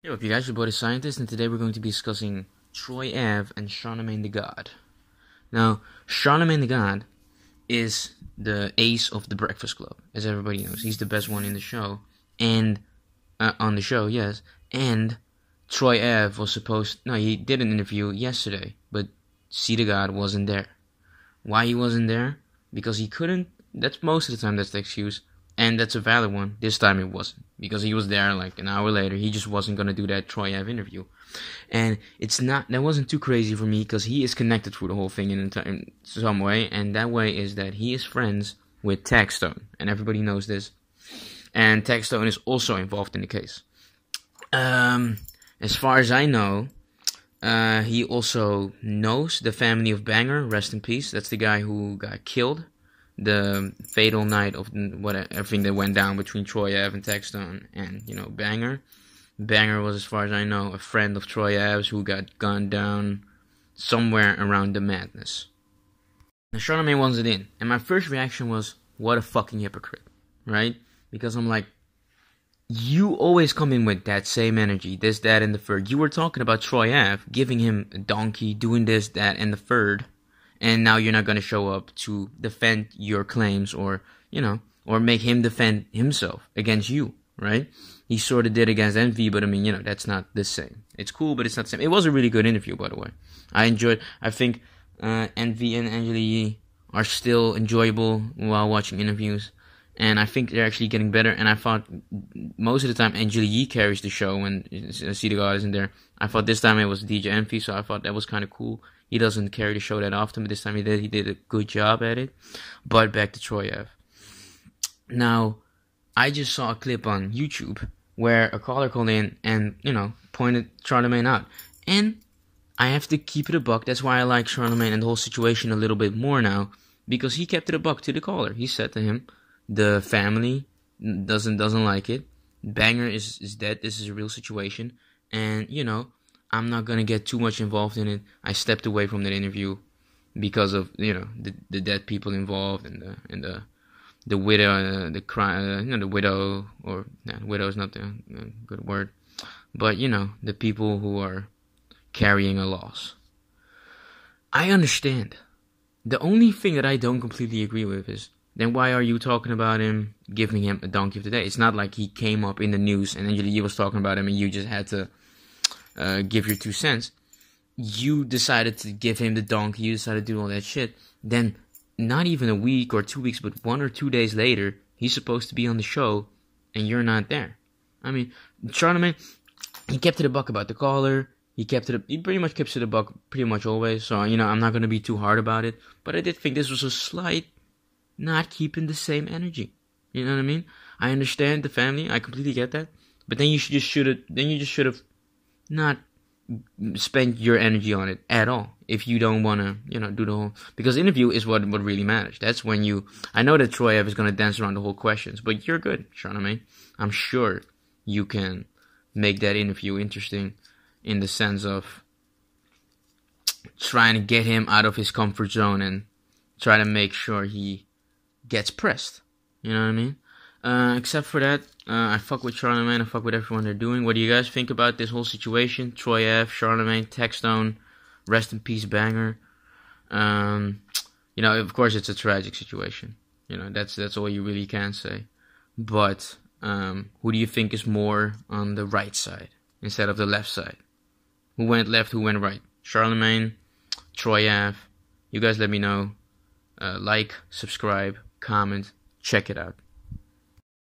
Yo, up you guys, your boy the Scientist, and today we're going to be discussing Troy Ave and Charlamagne the God. Now, Charlamagne the God is the ace of the Breakfast Club, as everybody knows. He's the best one in the show, and on the show, yes. And Troy Ave was he did an interview yesterday, but chthagod wasn't there. Why he wasn't there? Because he couldn't. That's most of the time. That's the excuse. And that's a valid one. This time it wasn't. Because he was there like an hour later. He just wasn't going to do that Troy Ave interview. And that wasn't too crazy for me because he is connected through the whole thing in some way. And that way is that he is friends with chthagod. And everybody knows this. And chthagod is also involved in the case. As far as I know, he also knows the family of Banger. Rest in peace. That's the guy who got killed. The fatal night of everything that went down between Troy Ave and chthagod and, Banger. Banger was, as far as I know, a friend of Troy Ave's who got gunned down somewhere around the madness. Now, Charlamagne wasn't in, and my first reaction was, what a fucking hypocrite, right? Because I'm like, you always come in with that same energy, this, that, and the third. You were talking about Troy Ave, giving him a donkey, doing this, that, and the third. And now you're not going to show up to defend your claims or make him defend himself against you, right? He sort of did against Envy, but I mean, that's not the same. It's cool, but it's not the same. It was a really good interview, by the way. I think Envy and Angela Yee are still enjoyable while watching interviews. And I think they're actually getting better. And I thought most of the time Angela Yee carries the show when chthagod isn't there. I thought this time it was DJ Envy, so I thought that was kind of cool. He doesn't carry the show that often, but this time he did. He did a good job at it. But back to Troy Ave. Now, I just saw a clip on YouTube where a caller called in and, pointed Charlamagne out. And I have to keep it a buck. That's why I like Charlamagne and the whole situation a little bit more now. Because he kept it a buck to the caller. He said to him, the family doesn't like it. Banger is dead. This is a real situation. And, I'm not gonna get too much involved in it. I stepped away from that interview because of the dead people involved and the widow, the widow, or widow is not the good word, but the people who are carrying a loss. I understand. The only thing that I don't completely agree with is, then why are you talking about him, giving him a donkey of the day? It's not like he came up in the news and Angela Yee was talking about him and you just had to give your 2 cents. You decided to give him the donkey. You decided to do all that shit. Then, not even a week or 2 weeks, but 1 or 2 days later, he's supposed to be on the show, and you're not there. I mean, Charlamagne, he kept it a buck about the caller. He pretty much kept it a buck pretty much always. So, I'm not going to be too hard about it. But I did think this was a slight not keeping the same energy. You know what I mean? I understand the family. I completely get that. But then you just should have not spend your energy on it at all if you don't want to, do the whole, because interview is what really matters. That's when I know that Troy Ave is going to dance around the whole questions, but you're good, Charlamagne. I'm sure you can make that interview interesting in the sense of trying to get him out of his comfort zone and try to make sure he gets pressed. You know what I mean? Except for that, I fuck with Charlamagne, I fuck with everyone they're doing. What do you guys think about this whole situation? Troy Ave, Charlamagne, chthagod, rest in peace, Banger. Of course it's a tragic situation. That's all you really can say. But, who do you think is more on the right side instead of the left side? Who went left, who went right? Charlamagne, Troy Ave. You guys let me know. Like, subscribe, comment, check it out.